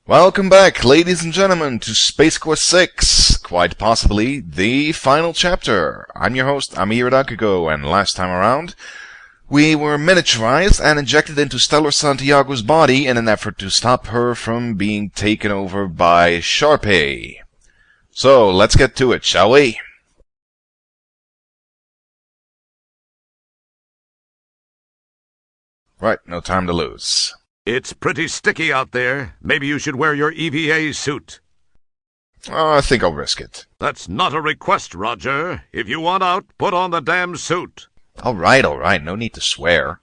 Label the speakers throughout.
Speaker 1: Welcome back, ladies and gentlemen, to Space Quest 6, quite possibly the final chapter. I'm your host, Amayirot Akago, and last time around, we were miniaturized and injected into Stellar Santiago's body in an effort to stop her from being taken over by Sharpei. So, let's get to it, shall we? Right, no time to lose.
Speaker 2: It's pretty sticky out there. Maybe you should wear your EVA suit.
Speaker 1: I think I'll risk it.
Speaker 2: That's not a request, Roger. If you want out, put on the damn suit.
Speaker 1: Alright, no need to swear.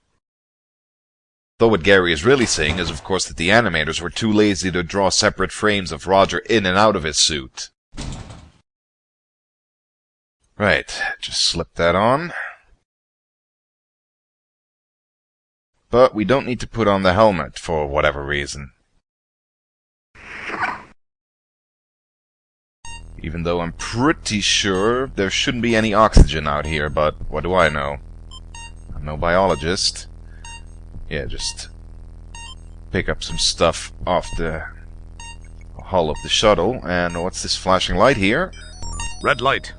Speaker 1: Though what Gary is really saying is, of course, that the animators were too lazy to draw separate frames of Roger in and out of his suit. Right, just slip that on. But we don't need to put on the helmet for whatever reason. Even though I'm pretty sure there shouldn't be any oxygen out here, but what do I know? I'm no biologist. Yeah, just pick up some stuff off the hull of the shuttle. And what's this flashing light here?
Speaker 2: Red light.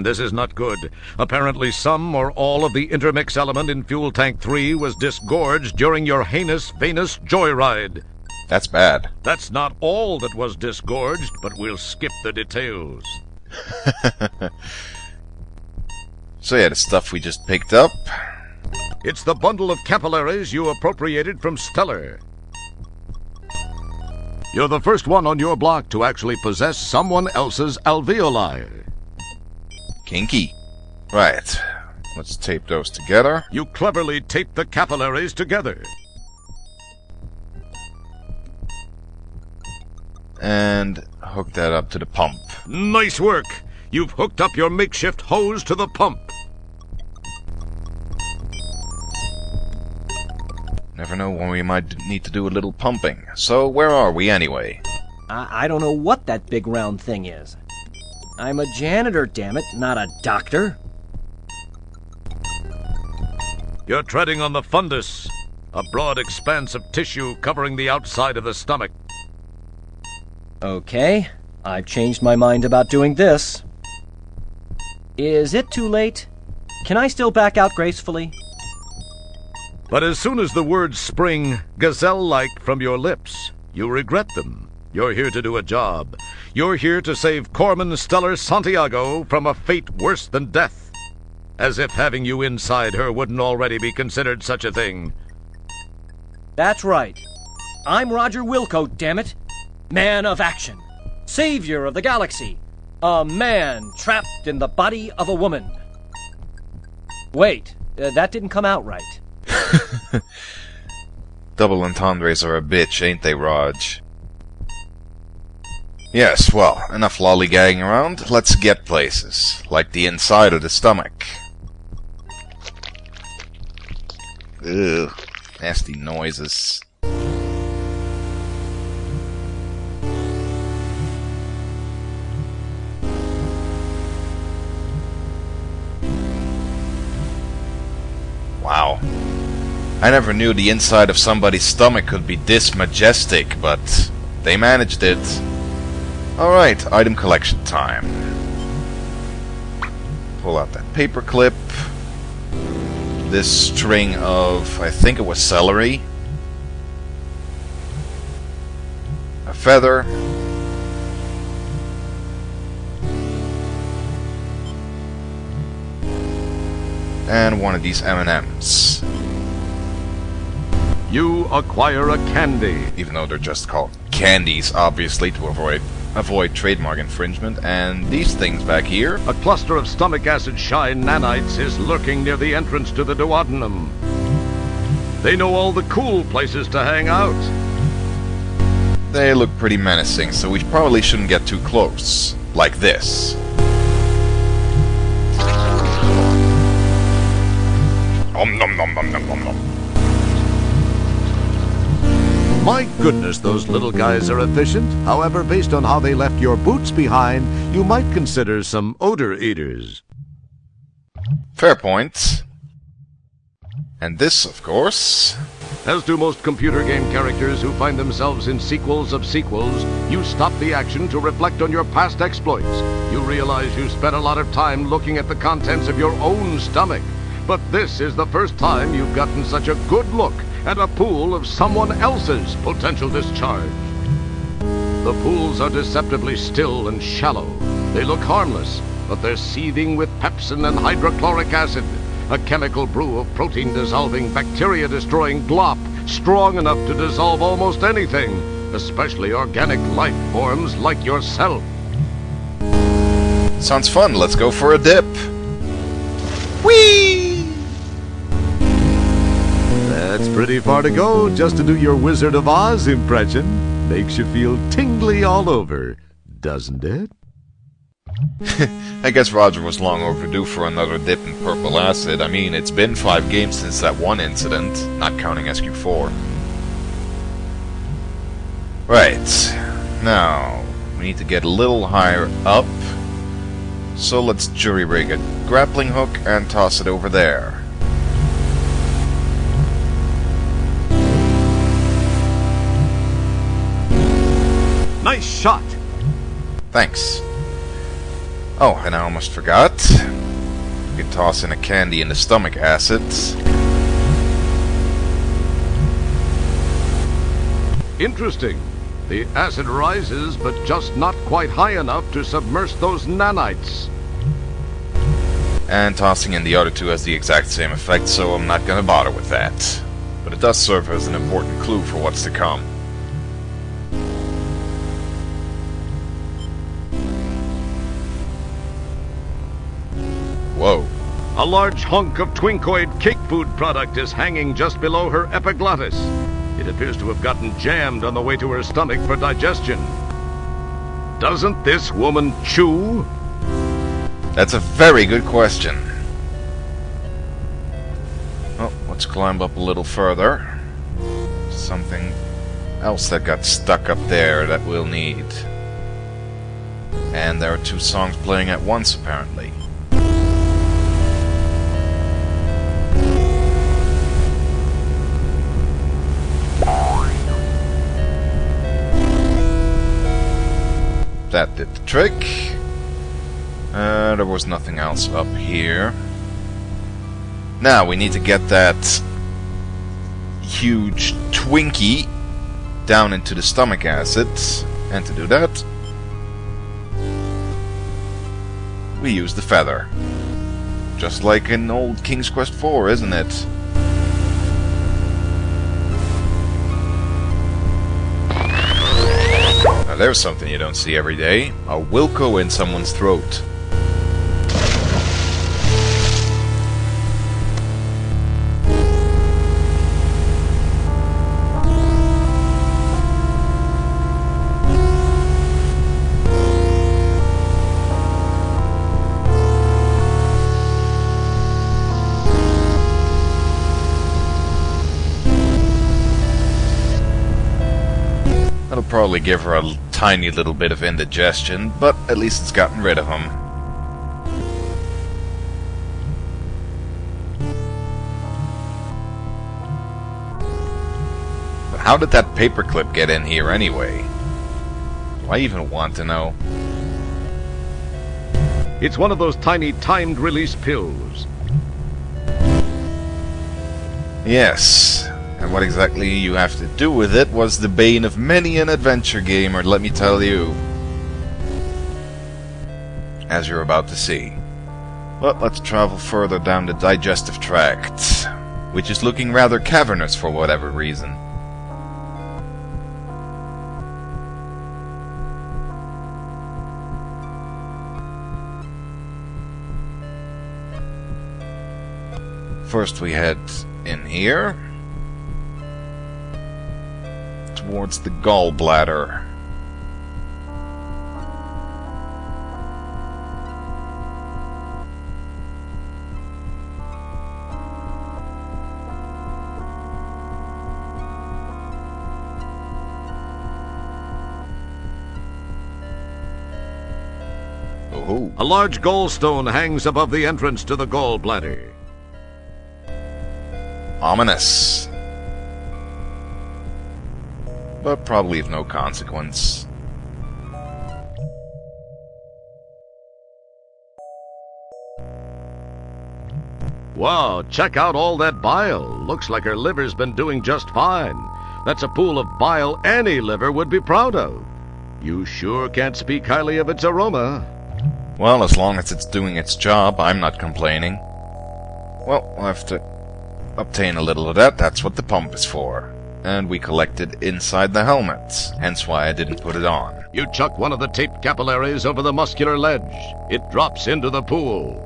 Speaker 2: This is not good. Apparently some or all of the intermix element in Fuel Tank 3 was disgorged during your heinous Venus joyride.
Speaker 1: That's bad.
Speaker 2: That's not all that was disgorged, but we'll skip the details.
Speaker 1: So yeah, the stuff we just picked up.
Speaker 2: It's the bundle of capillaries you appropriated from Stellar. You're the first one on your block to actually possess someone else's alveoli.
Speaker 1: Kinky. Right. Let's tape those together.
Speaker 2: You cleverly taped the capillaries together.
Speaker 1: And hook that up to the pump.
Speaker 2: Nice work! You've hooked up your makeshift hose to the pump.
Speaker 1: Never know when we might need to do a little pumping. So where are we anyway?
Speaker 3: I don't know what that big round thing is. I'm a janitor, damn it, not a doctor.
Speaker 2: You're treading on the fundus, a broad expanse of tissue covering the outside of the stomach.
Speaker 3: Okay, I've changed my mind about doing this. Is it too late? Can I still back out gracefully?
Speaker 2: But as soon as the words spring gazelle-like from your lips, you regret them. You're here to do a job. You're here to save Corpsman Stellar Santiago from a fate worse than death. As if having you inside her wouldn't already be considered such a thing.
Speaker 3: That's right. I'm Roger Wilco, damn it. Man of action. Savior of the galaxy. A man trapped in the body of a woman. Wait, that didn't come out right.
Speaker 1: Double entendres are a bitch, ain't they, Raj? Yes, well, enough lollygagging around. Let's get places. Like the inside of the stomach. Ugh, nasty noises. Wow. I never knew the inside of somebody's stomach could be this majestic, but they managed it. Alright, item collection time. Pull out that paper clip. This string of, I think it was celery. A feather. And one of these M&Ms.
Speaker 2: You acquire a candy.
Speaker 1: Even though they're just called candies, obviously, to avoid trademark infringement. And these things back here.
Speaker 2: A cluster of stomach acid shine nanites is lurking near the entrance to the duodenum. They know all the cool places to hang out.
Speaker 1: They look pretty menacing, so we probably shouldn't get too close. Like this. Om nom nom nom nom nom nom.
Speaker 2: My goodness, those little guys are efficient. However, based on how they left your boots behind, you might consider some odor eaters.
Speaker 1: Fair point. And this, of course,
Speaker 2: As do most computer game characters who find themselves in sequels of sequels, you stop the action to reflect on your past exploits. You realize you spent a lot of time looking at the contents of your own stomach. But this is the first time you've gotten such a good look at a pool of someone else's potential discharge. The pools are deceptively still and shallow. They look harmless, but they're seething with pepsin and hydrochloric acid, a chemical brew of protein-dissolving, bacteria-destroying glop, strong enough to dissolve almost anything, especially organic life forms like yourself.
Speaker 1: Sounds fun. Let's go for a dip. Whee!
Speaker 2: That's pretty far to go just to do your Wizard of Oz impression. Makes you feel tingly all over, doesn't it?
Speaker 1: I guess Roger was long overdue for another dip in purple acid. I mean, it's been 5 games since that one incident, not counting SQ4. Right. Now, we need to get a little higher up. So let's jury-rig a grappling hook and toss it over there.
Speaker 2: Nice shot!
Speaker 1: Thanks. Oh, and I almost forgot. You can toss in a candy in the stomach acids.
Speaker 2: Interesting. The acid rises, but just not quite high enough to submerge those nanites.
Speaker 1: And tossing in the other two has the exact same effect, so I'm not gonna bother with that. But it does serve as an important clue for what's to come. Whoa.
Speaker 2: A large hunk of twinkoid cake food product is hanging just below her epiglottis. It appears to have gotten jammed on the way to her stomach for digestion. Doesn't this woman chew?
Speaker 1: That's a very good question. Well, let's climb up a little further. Something else that got stuck up there that we'll need. And there are 2 songs playing at once, apparently. That did the trick. There was nothing else up here. Now we need to get that huge Twinkie down into the stomach acid. And to do that, we use the feather. Just like in old King's Quest IV, isn't it? Now there's something you don't see every day. A Wilco in someone's throat. That'll probably give her a tiny little bit of indigestion, but at least it's gotten rid of him. But how did that paperclip get in here anyway? Do I even want to know?
Speaker 2: It's one of those tiny timed release pills.
Speaker 1: Yes. And what exactly you have to do with it was the bane of many an adventure gamer, let me tell you. As you're about to see. But let's travel further down the digestive tract, which is looking rather cavernous for whatever reason. First we head in here. Towards the gallbladder. Oh.
Speaker 2: A large gallstone hangs above the entrance to the gallbladder.
Speaker 1: Ominous. but probably of no consequence.
Speaker 2: Wow, check out all that bile. Looks like her liver's been doing just fine. That's a pool of bile any liver would be proud of. You sure can't speak highly of its aroma.
Speaker 1: Well, as long as it's doing its job, I'm not complaining. Well, we'll have to obtain a little of that. That's what the pump is for. And we collect it inside the helmet, hence why I didn't put it on.
Speaker 2: You chuck one of the taped capillaries over the muscular ledge. It drops into the pool.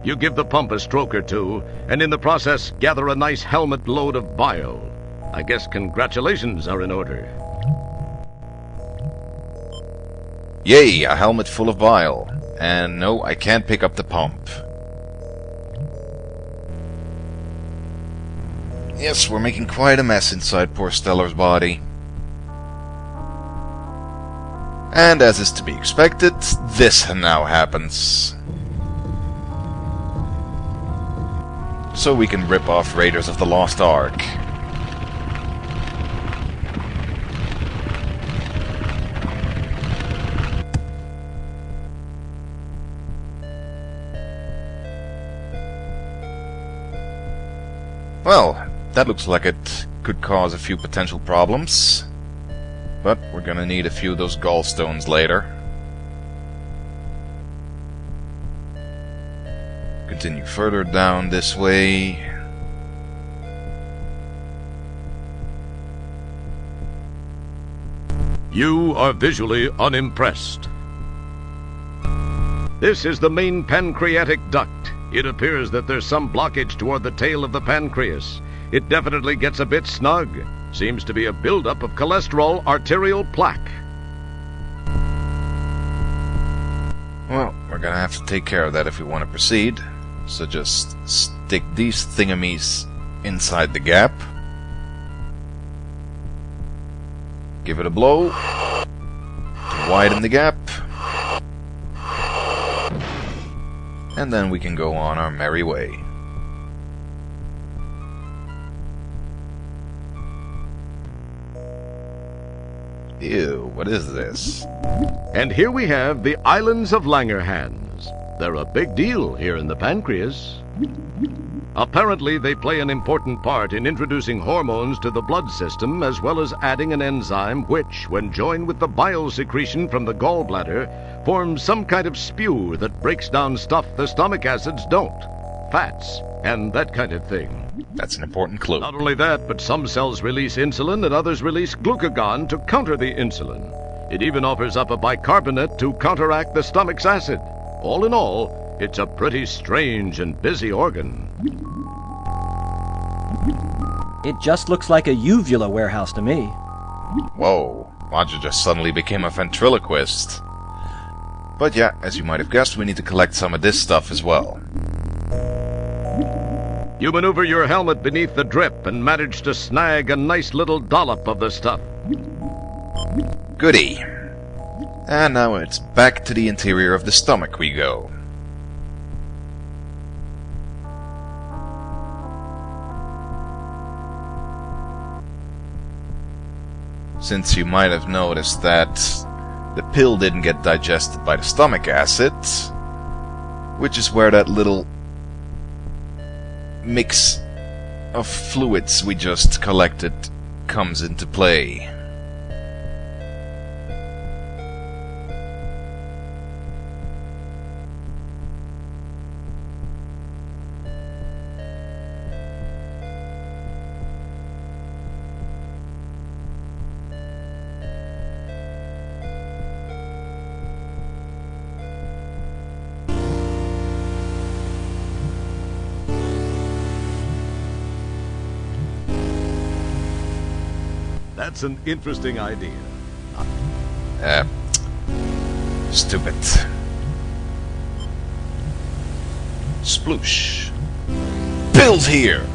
Speaker 2: You give the pump a stroke or two, and in the process gather a nice helmet load of bile. I guess congratulations are in order.
Speaker 1: Yay, a helmet full of bile. And no, I can't pick up the pump. Yes, we're making quite a mess inside poor Stellar's body. And as is to be expected, this now happens. So we can rip off Raiders of the Lost Ark. Well, that looks like it could cause a few potential problems. But we're gonna need a few of those gallstones later. Continue further down this way.
Speaker 2: You are visually unimpressed. This is the main pancreatic duct. It appears that there's some blockage toward the tail of the pancreas. It definitely gets a bit snug. Seems to be a buildup of cholesterol arterial plaque.
Speaker 1: Well, we're gonna have to take care of that if we want to proceed. So just stick these thingamies inside the gap. Give it a blow to widen the gap. And then we can go on our merry way. Ew, what is this?
Speaker 2: And here we have the Islands of Langerhans. They're a big deal here in the pancreas. Apparently, they play an important part in introducing hormones to the blood system, as well as adding an enzyme which, when joined with the bile secretion from the gallbladder, forms some kind of spew that breaks down stuff the stomach acids don't. Fats, and that kind of thing.
Speaker 1: That's an important clue.
Speaker 2: Not only that, but some cells release insulin and others release glucagon to counter the insulin. It even offers up a bicarbonate to counteract the stomach's acid. All in all, it's a pretty strange and busy organ.
Speaker 3: It just looks like a uvula warehouse to me.
Speaker 1: Whoa, Roger just suddenly became a ventriloquist. But yeah, as you might have guessed, we need to collect some of this stuff as well.
Speaker 2: You maneuver your helmet beneath the drip and manage to snag a nice little dollop of the stuff.
Speaker 1: Goody. And now it's back to the interior of the stomach we go. Since you might have noticed that the pill didn't get digested by the stomach acid, which is where that little mix of fluids we just collected comes into play.
Speaker 2: That's an interesting idea.
Speaker 1: Stupid. Sploosh. Pills here!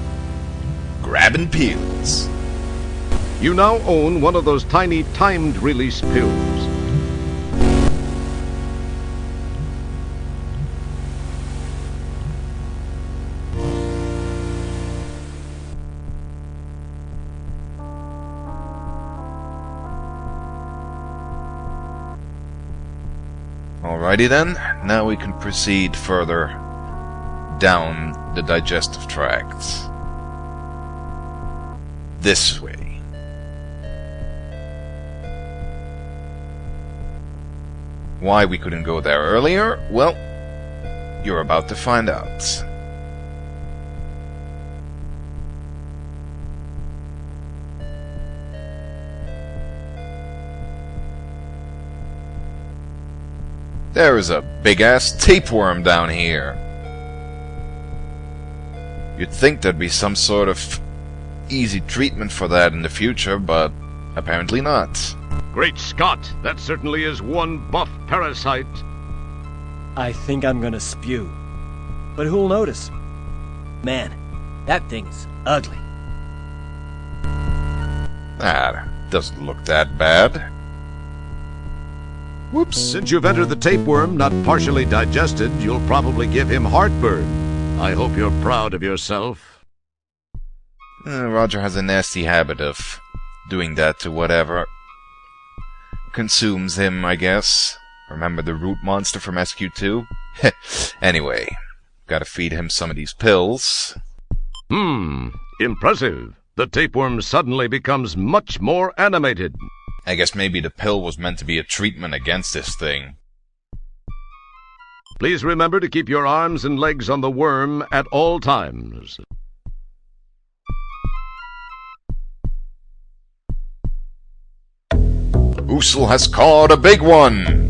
Speaker 1: grabbing pills.
Speaker 2: You now own one of those tiny timed release pills.
Speaker 1: Alrighty then, now we can proceed further down the digestive tract. This way. Why we couldn't go there earlier? Well, you're about to find out. There is a big-ass tapeworm down here. You'd think there'd be some sort of easy treatment for that in the future, but apparently not.
Speaker 2: Great Scott, that certainly is one buff parasite.
Speaker 3: I think I'm gonna spew. But who'll notice? Man, that thing is ugly.
Speaker 1: Ah, doesn't look that bad.
Speaker 2: Whoops. Since you've entered the tapeworm not partially digested, you'll probably give him heartburn. I hope you're proud of yourself.
Speaker 1: Roger has a nasty habit of doing that to whatever consumes him, I guess. Remember the root monster from SQ2? Anyway, gotta feed him some of these pills.
Speaker 2: Impressive. The tapeworm suddenly becomes much more animated.
Speaker 1: I guess maybe the pill was meant to be a treatment against this thing.
Speaker 2: Please remember to keep your arms and legs on the worm at all times.
Speaker 1: Usul has caught a big one!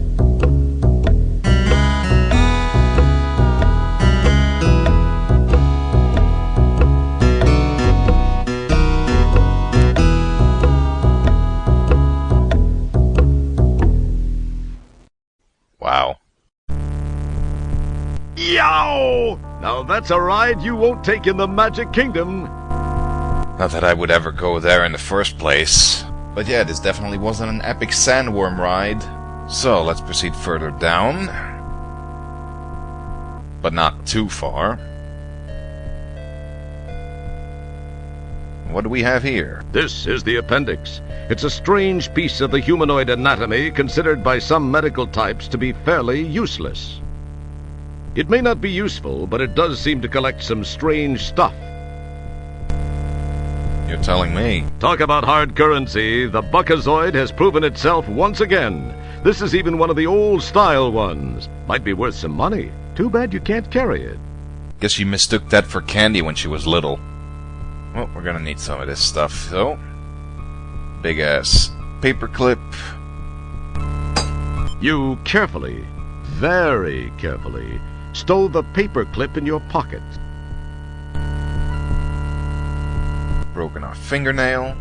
Speaker 1: Wow.
Speaker 2: Yow! Now that's a ride you won't take in the Magic Kingdom.
Speaker 1: Not that I would ever go there in the first place. But yeah, this definitely wasn't an epic sandworm ride. So, let's proceed further down. But not too far. What do we have here?
Speaker 2: This is the appendix. It's a strange piece of the humanoid anatomy considered by some medical types to be fairly useless. It may not be useful, but it does seem to collect some strange stuff.
Speaker 1: You're telling me.
Speaker 2: Talk about hard currency. The Buckazoid has proven itself once again. This is even one of the old-style ones. Might be worth some money. Too bad you can't carry it.
Speaker 1: Guess she mistook that for candy when she was little. Well, we're gonna need some of this stuff, so... Big-ass paperclip.
Speaker 2: You carefully, very carefully, stole the paperclip in your pocket.
Speaker 1: Broken off fingernail.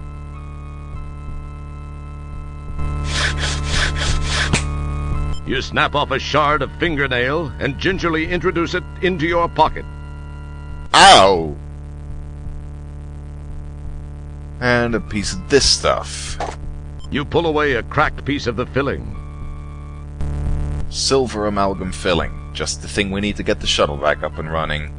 Speaker 2: You snap off a shard of fingernail and gingerly introduce it into your pocket.
Speaker 1: Ow! And a piece of this stuff.
Speaker 2: You pull away a cracked piece of the filling.
Speaker 1: Silver amalgam filling. Just the thing we need to get the shuttle back up and running.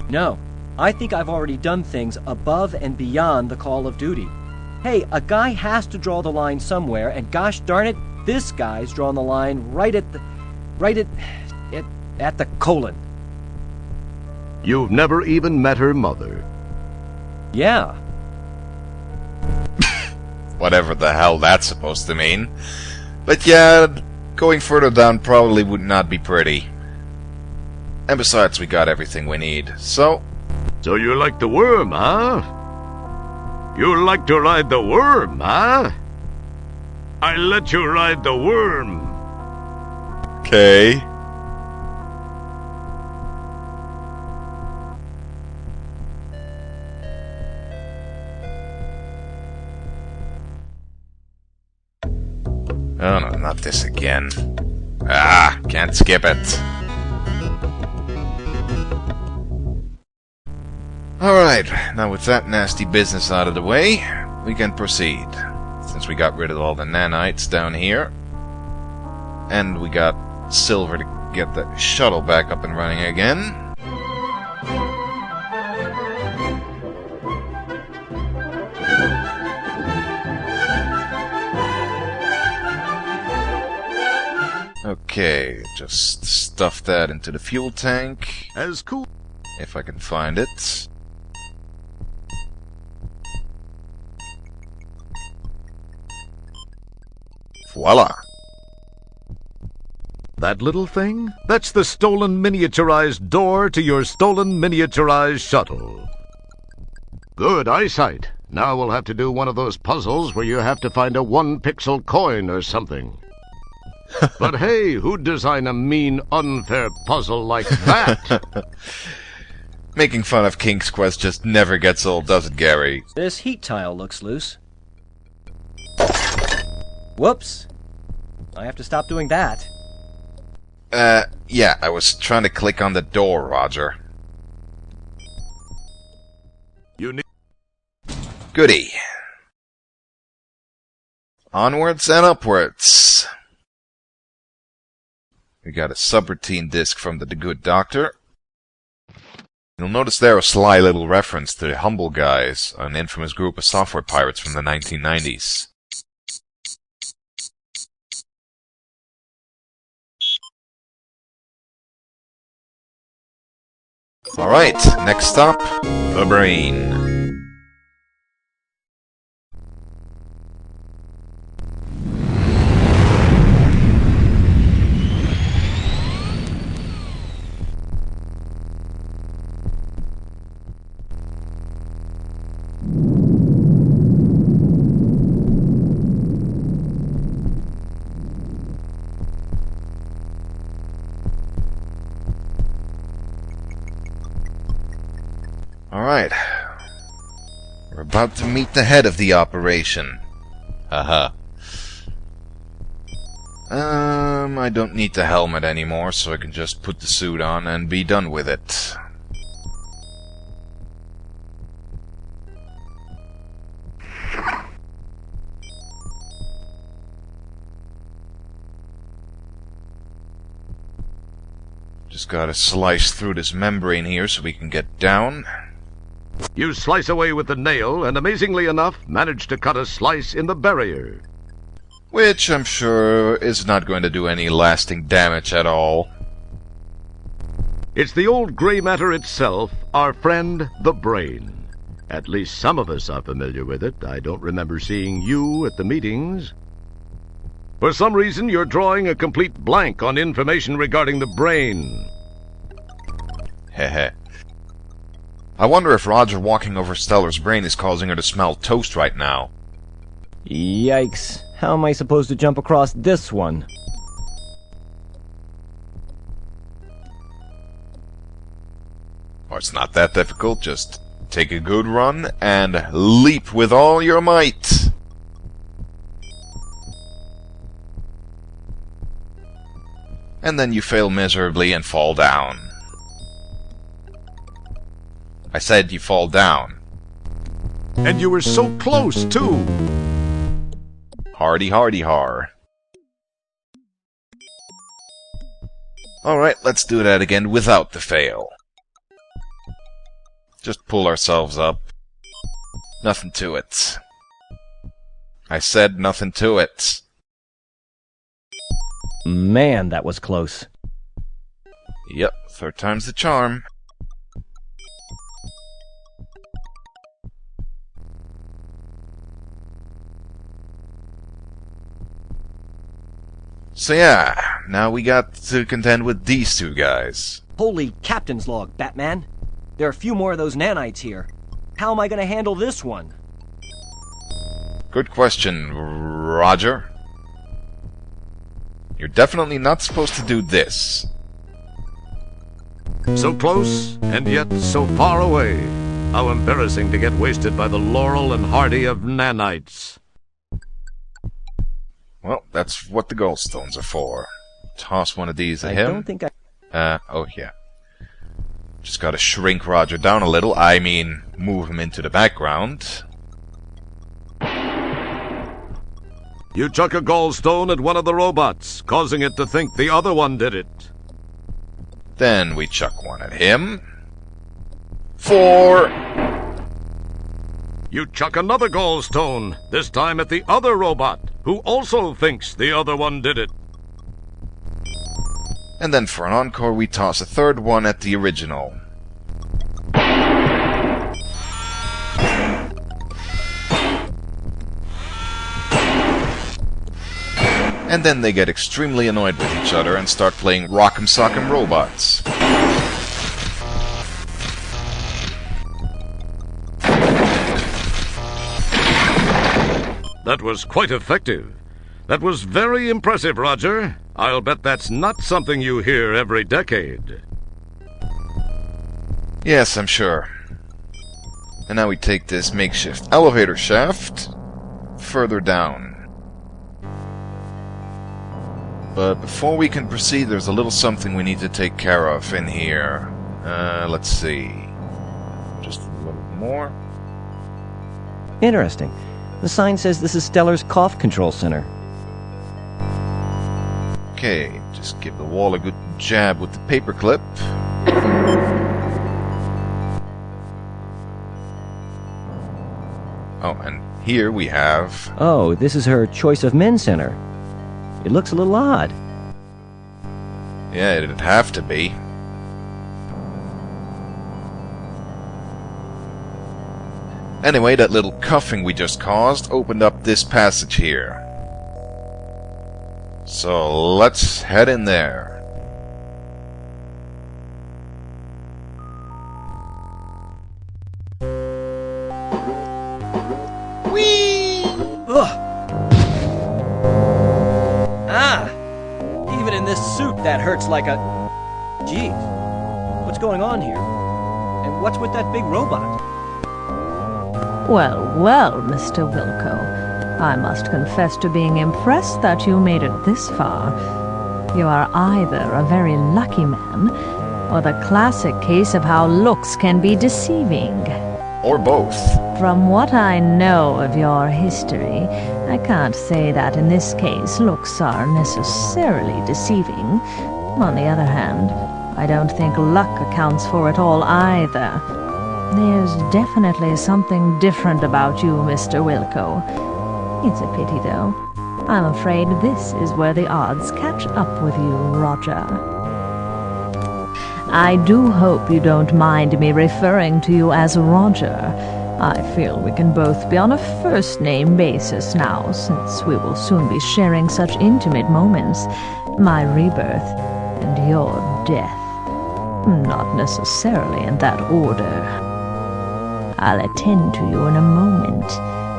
Speaker 3: No, I think I've already done things above and beyond the call of duty. Hey, a guy has to draw the line somewhere, and gosh darn it, this guy's drawn the line right at the colon.
Speaker 2: You've never even met her mother.
Speaker 3: Yeah.
Speaker 1: Whatever the hell that's supposed to mean. But yeah, going further down probably would not be pretty. And besides, we got everything we need, so...
Speaker 2: So you like the worm, huh? You like to ride the worm, huh? I let you ride the worm.
Speaker 1: Okay. Oh no, not this again. Ah, can't skip it. Alright, now with that nasty business out of the way, we can proceed. Since we got rid of all the nanites down here. And we got silver to get the shuttle back up and running again. Okay, just stuff that into the fuel tank.
Speaker 2: As cool.
Speaker 1: If I can find it. Voila!
Speaker 2: That little thing? That's the stolen miniaturized door to your stolen miniaturized shuttle. Good eyesight. Now we'll have to do one of those puzzles where you have to find a 1-pixel coin or something. But hey, who'd design a mean, unfair puzzle like that?
Speaker 1: Making fun of King's Quest just never gets old, does it, Gary?
Speaker 3: This heat tile looks loose. Whoops. I have to stop doing that.
Speaker 1: Yeah, I was trying to click on the door, Roger.
Speaker 2: You need...
Speaker 1: Goody. Onwards and upwards. We got a subroutine disc from the Good Doctor. You'll notice there a sly little reference to the Humble Guys, an infamous group of software pirates from the 1990s. Alright, next stop, the brain. Alright. We're about to meet the head of the operation. Haha. I don't need the helmet anymore, so I can just put the suit on and be done with it. Just gotta slice through this membrane here so we can get down.
Speaker 2: You slice away with the nail, and amazingly enough, manage to cut a slice in the barrier.
Speaker 1: Which I'm sure is not going to do any lasting damage at all.
Speaker 2: It's the old gray matter itself, our friend, the brain. At least some of us are familiar with it. I don't remember seeing you at the meetings. For some reason, you're drawing a complete blank on information regarding the brain.
Speaker 1: Heh. I wonder if Roger walking over Stellar's brain is causing her to smell toast right now.
Speaker 4: Yikes. How am I supposed to jump across this one?
Speaker 1: Oh, it's not that difficult. Just take a good run and leap with all your might. And then you fail miserably and fall down. I said you fall down.
Speaker 2: And you were so close, too.
Speaker 1: Hardy, hardy, har. Alright, let's do that again without the fail. Just pull ourselves up. Nothing to it. I said nothing to it.
Speaker 4: Man, that was close.
Speaker 1: Yep, third time's the charm. So yeah, now we got to contend with these two guys.
Speaker 3: Holy captain's log, Batman. There are a few more of those nanites here. How am I going to handle this one?
Speaker 1: Good question, Roger. You're definitely not supposed to do this.
Speaker 2: So close, and yet so far away. How embarrassing to get wasted by the Laurel and Hardy of nanites.
Speaker 1: Well, that's what the goldstones are for. Toss one of these at
Speaker 4: I
Speaker 1: him.
Speaker 4: don't think I...
Speaker 1: Oh yeah. Just gotta shrink Roger down a little. I mean, move him into the background.
Speaker 2: You chuck a gallstone at one of the robots, causing it to think the other one did it.
Speaker 1: Then we chuck one at him. 4.
Speaker 2: You chuck another gallstone, this time at the other robot, who also thinks the other one did it.
Speaker 1: And then for an encore, we toss a third one at the original. And then they get extremely annoyed with each other and start playing Rock'em Sock'em Robots.
Speaker 2: That was quite effective. That was very impressive, Roger. I'll bet that's not something you hear every decade.
Speaker 1: Yes, I'm sure. And now we take this makeshift elevator shaft further down. But before we can proceed, there's a little something we need to take care of in here. Let's see. Just a little more.
Speaker 4: Interesting. The sign says this is Stellar's cough control center.
Speaker 1: Okay, just give the wall a good jab with the paperclip. Oh, and here we have...
Speaker 4: Oh, this is her choice of men center. It looks a little odd.
Speaker 1: Yeah, it'd have to be. Anyway, that little cuffing we just caused opened up this passage here. So let's head in there. Whee!
Speaker 3: Ugh. Ah! Even in this suit, that hurts like a... Geez. What's going on here? And what's with that big robot?
Speaker 5: Well, well, Mr. Wilco. I must confess to being impressed that you made it this far. You are either a very lucky man, or the classic case of how looks can be deceiving.
Speaker 1: Or both.
Speaker 5: From what I know of your history, I can't say that in this case looks are necessarily deceiving. On the other hand, I don't think luck accounts for it all either. There's definitely something different about you, Mr. Wilco. It's a pity, though. I'm afraid this is where the odds catch up with you, Roger. I do hope you don't mind me referring to you as Roger. I feel we can both be on a first-name basis now, since we will soon be sharing such intimate moments. My rebirth and your death. Not necessarily in that order. I'll attend to you in a moment.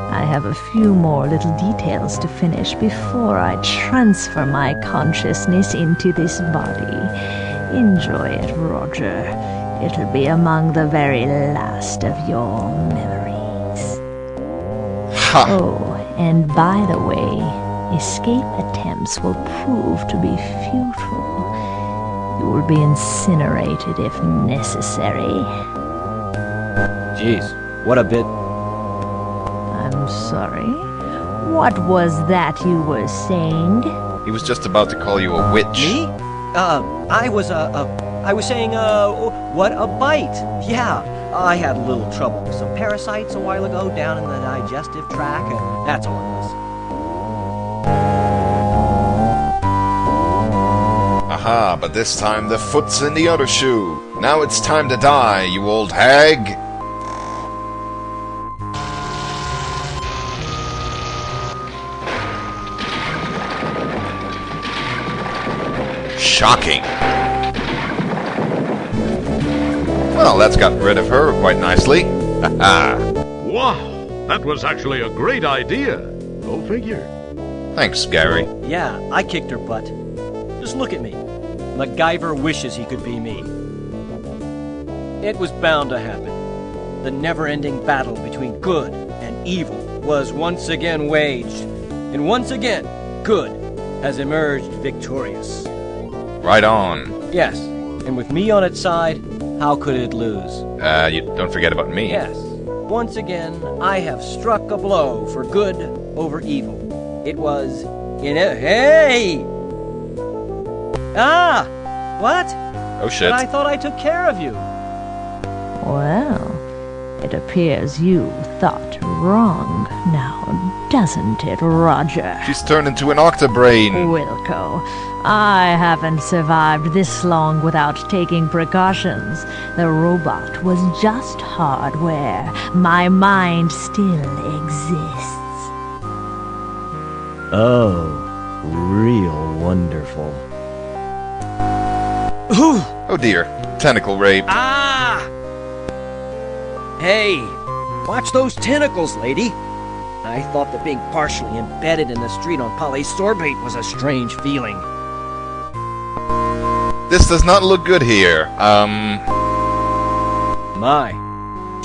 Speaker 5: I have a few more little details to finish before I transfer my consciousness into this body. Enjoy it, Roger. It'll be among the very last of your memories.
Speaker 1: Ha!
Speaker 5: Oh, and by the way, escape attempts will prove to be futile. You will be incinerated if necessary.
Speaker 3: Jeez, what a bit...
Speaker 5: I'm sorry. What was that you were saying?
Speaker 1: He was just about to call you a witch.
Speaker 3: Me? I was saying, what a bite. Yeah, I had a little trouble with some parasites a while ago down in the digestive tract, and that's all it was.
Speaker 1: Aha, but this time the foot's in the other shoe. Now it's time to die, you old hag. Shocking. Well, that's gotten rid of her quite nicely. Haha.
Speaker 2: Wow, that was actually a great idea. Go figure.
Speaker 1: Thanks, Gary.
Speaker 3: Yeah, I kicked her butt. Just look at me. MacGyver wishes he could be me. It was bound to happen. The never-ending battle between good and evil was once again waged. And once again, good has emerged victorious.
Speaker 1: Right on.
Speaker 3: Yes, and with me on its side, How could it lose?
Speaker 1: You don't forget about me.
Speaker 3: Yes. Once again, I have struck a blow for good over evil. It was Hey! Ah! What?
Speaker 1: Oh shit.
Speaker 3: But I thought I took care of you.
Speaker 5: Well, it appears you thought wrong now, doesn't it, Roger?
Speaker 1: She's turned into an octobrain.
Speaker 5: Wilco, I haven't survived this long without taking precautions. The robot was just hardware. My mind still exists.
Speaker 4: Oh, real wonderful.
Speaker 1: Oh dear. Tentacle rape.
Speaker 3: Ah! Hey, watch those tentacles, lady. I thought that being partially embedded in the street on polysorbate was a strange feeling.
Speaker 1: This does not look good here.
Speaker 3: My,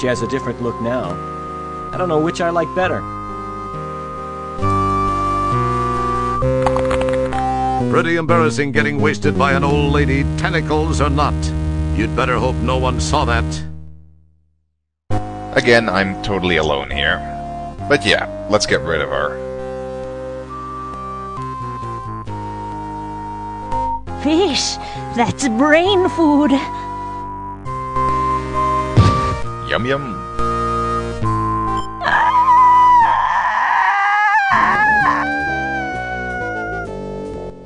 Speaker 3: she has a different look now. I don't know which I like better.
Speaker 2: Pretty embarrassing getting wasted by an old lady, tentacles or not. You'd better hope no one saw that.
Speaker 1: Again, I'm totally alone here. But yeah, let's get rid of her.
Speaker 5: Fish, that's brain food.
Speaker 1: Yum yum.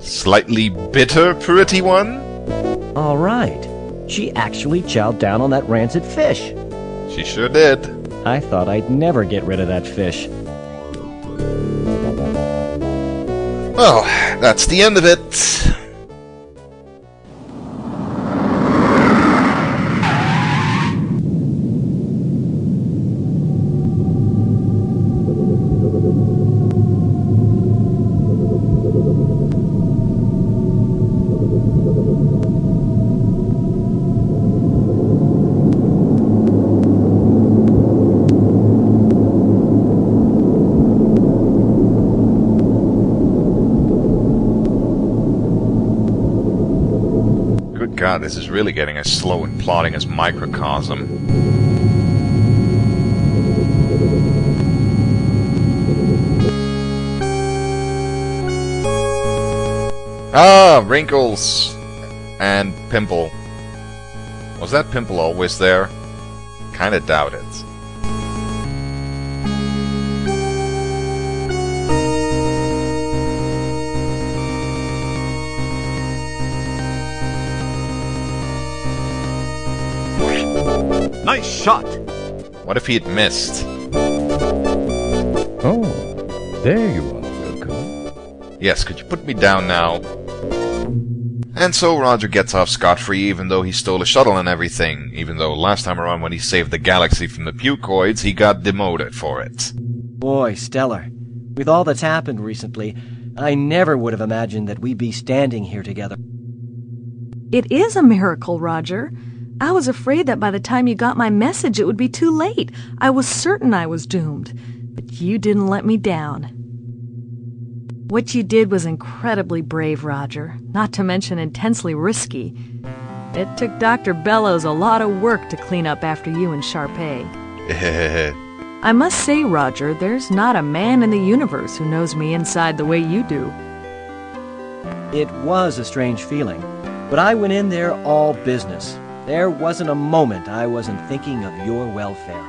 Speaker 1: Slightly bitter, pretty one?
Speaker 3: All right. She actually chowed down on that rancid fish.
Speaker 1: She sure did.
Speaker 3: I thought I'd never get rid of that fish.
Speaker 1: Well, that's the end of it. God, this is really getting as slow and plodding as Microcosm. Ah, wrinkles and pimple. Was that pimple always there? Kinda doubt it.
Speaker 2: Nice shot!
Speaker 1: What if he had missed?
Speaker 6: Oh, there you are, Wilco.
Speaker 1: Yes, could you put me down now? And so Roger gets off scot-free even though he stole a shuttle and everything, even though last time around when he saved the galaxy from the Pucoids, he got demoted for it.
Speaker 3: Boy, Stellar, with all that's happened recently, I never would have imagined that we'd be standing here together.
Speaker 7: It is a miracle, Roger. I was afraid that by the time you got my message, it would be too late. I was certain I was doomed. But you didn't let me down. What you did was incredibly brave, Roger, not to mention intensely risky. It took Dr. Bellows a lot of work to clean up after you and Sharpei. I must say, Roger, there's not a man in the universe who knows me inside the way you do.
Speaker 3: It was a strange feeling, but I went in there all business. There wasn't a moment I wasn't thinking of your welfare.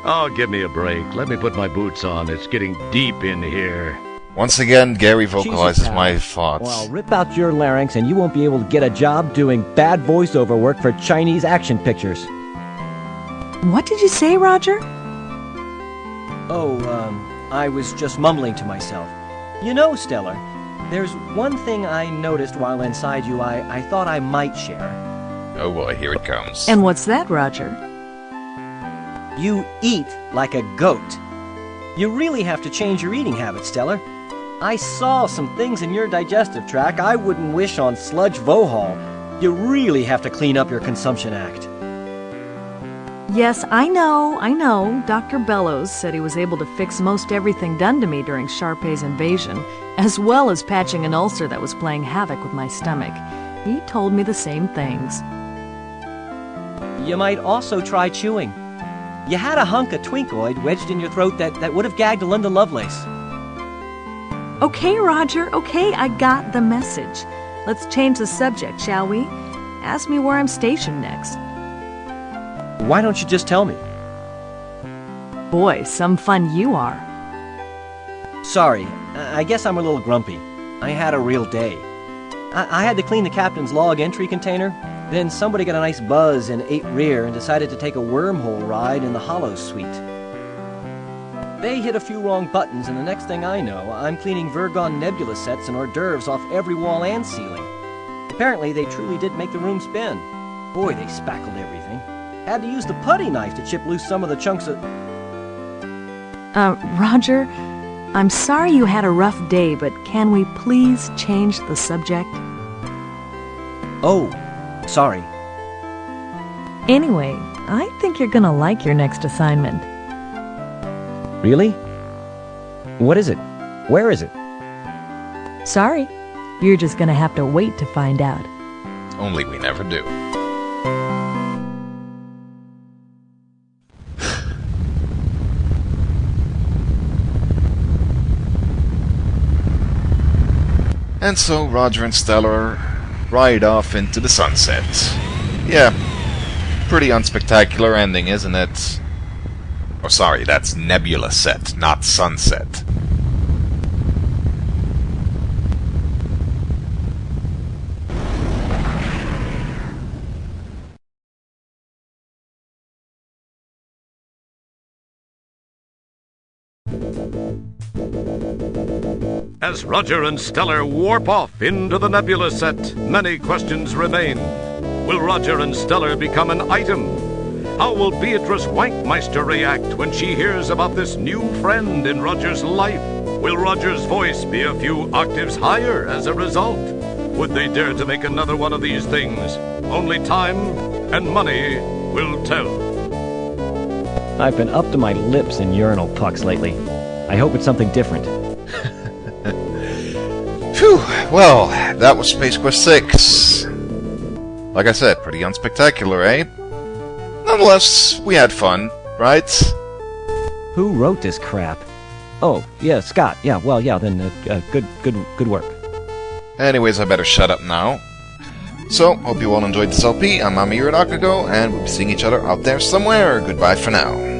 Speaker 2: Oh, give me a break. Let me put my boots on. It's getting deep in here.
Speaker 1: Once again, Gary vocalizes
Speaker 3: Jesus,
Speaker 1: my
Speaker 3: pal.
Speaker 1: thoughts.
Speaker 3: Well, I'll rip out your larynx and you won't be able to get a job doing bad voiceover work for Chinese action pictures.
Speaker 7: What did you say, Roger?
Speaker 3: I was just mumbling to myself. You know, Stellar, there's one thing I noticed while inside you I thought I might share.
Speaker 1: Oh boy, here it comes.
Speaker 7: And what's that, Roger?
Speaker 3: You eat like a goat. You really have to change your eating habits, Stellar. I saw some things in your digestive tract I wouldn't wish on Sludge Vohall. You really have to clean up your consumption act.
Speaker 7: Yes, I know. Dr. Bellows said he was able to fix most everything done to me during Sharpei's invasion, as well as patching an ulcer that was playing havoc with my stomach. He told me the same things.
Speaker 3: You might also try chewing. You had a hunk of twinkoid wedged in your throat that would have gagged a Linda Lovelace.
Speaker 7: Okay, Roger, okay, I got the message. Let's change the subject, shall we? Ask me where I'm stationed next.
Speaker 3: Why don't you just tell me?
Speaker 7: Boy, some fun you are.
Speaker 3: Sorry, I guess I'm a little grumpy. I had a real day. I had to clean the captain's log entry container. Then somebody got a nice buzz in 8 rear and decided to take a wormhole ride in the Hollow suite. They hit a few wrong buttons, and the next thing I know, I'm cleaning Virgon nebula sets and hors d'oeuvres off every wall and ceiling. Apparently, they truly did make the room spin. Boy, they spackled everything. Had to use the putty knife to chip loose some of the chunks of...
Speaker 7: Roger, I'm sorry you had a rough day, but can we please change the subject?
Speaker 3: Oh, sorry.
Speaker 5: Anyway, I think you're gonna like your next assignment.
Speaker 4: Really? What is it? Where is it?
Speaker 5: Sorry, you're just gonna have to wait to find out.
Speaker 1: Only we never do. And so Roger and Stellar ride off into the sunset. Yeah, pretty unspectacular ending, isn't it? Oh, sorry, that's nebula set, not sunset.
Speaker 2: As Roger and Stellar warp off into the nebula set, many questions remain. Will Roger and Stellar become an item? How will Beatrice Wankmeister react when she hears about this new friend in Roger's life? Will Roger's voice be a few octaves higher as a result? Would they dare to make another one of these things? Only time and money will tell.
Speaker 4: I've been up to my lips in urinal pucks lately. I hope it's something different.
Speaker 1: Phew, well, that was Space Quest 6. Like I said, pretty unspectacular, eh? Nonetheless, we had fun, right?
Speaker 4: Who wrote this crap? Oh, yeah, Scott. Yeah, well, yeah, then good work.
Speaker 1: Anyways, I better shut up now. So, hope you all enjoyed this LP. I'm Amayirot Akago, and we'll be seeing each other out there somewhere. Goodbye for now.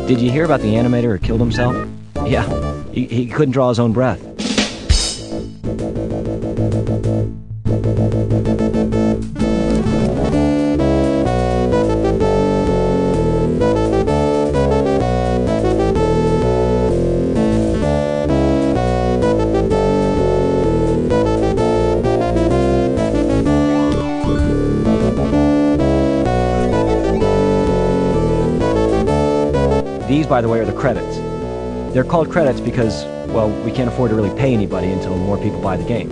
Speaker 4: Did you hear about the animator who killed himself? Yeah, he couldn't draw his own breath. These, by the way, are the credits. They're called credits because, well, we can't afford to really pay anybody until more people buy the game.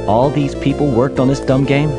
Speaker 4: All these people worked on this dumb game?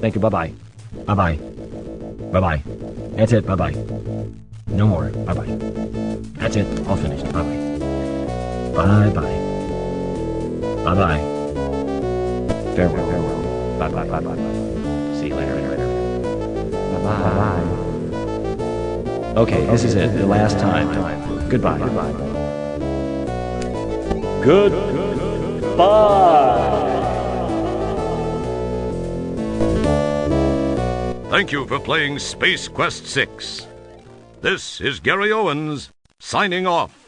Speaker 4: Thank you. Bye-bye. Bye-bye. Bye-bye. That's it. Bye-bye. No more. Bye-bye. That's it. All finished. Bye-bye. Bye-bye. Bye-bye. Farewell. Farewell. Bye-bye. Bye-bye. See you later. Bye-bye. Okay, this is it. The last time. Goodbye.
Speaker 2: Thank you for playing Space Quest 6. This is Gary Owens, signing off.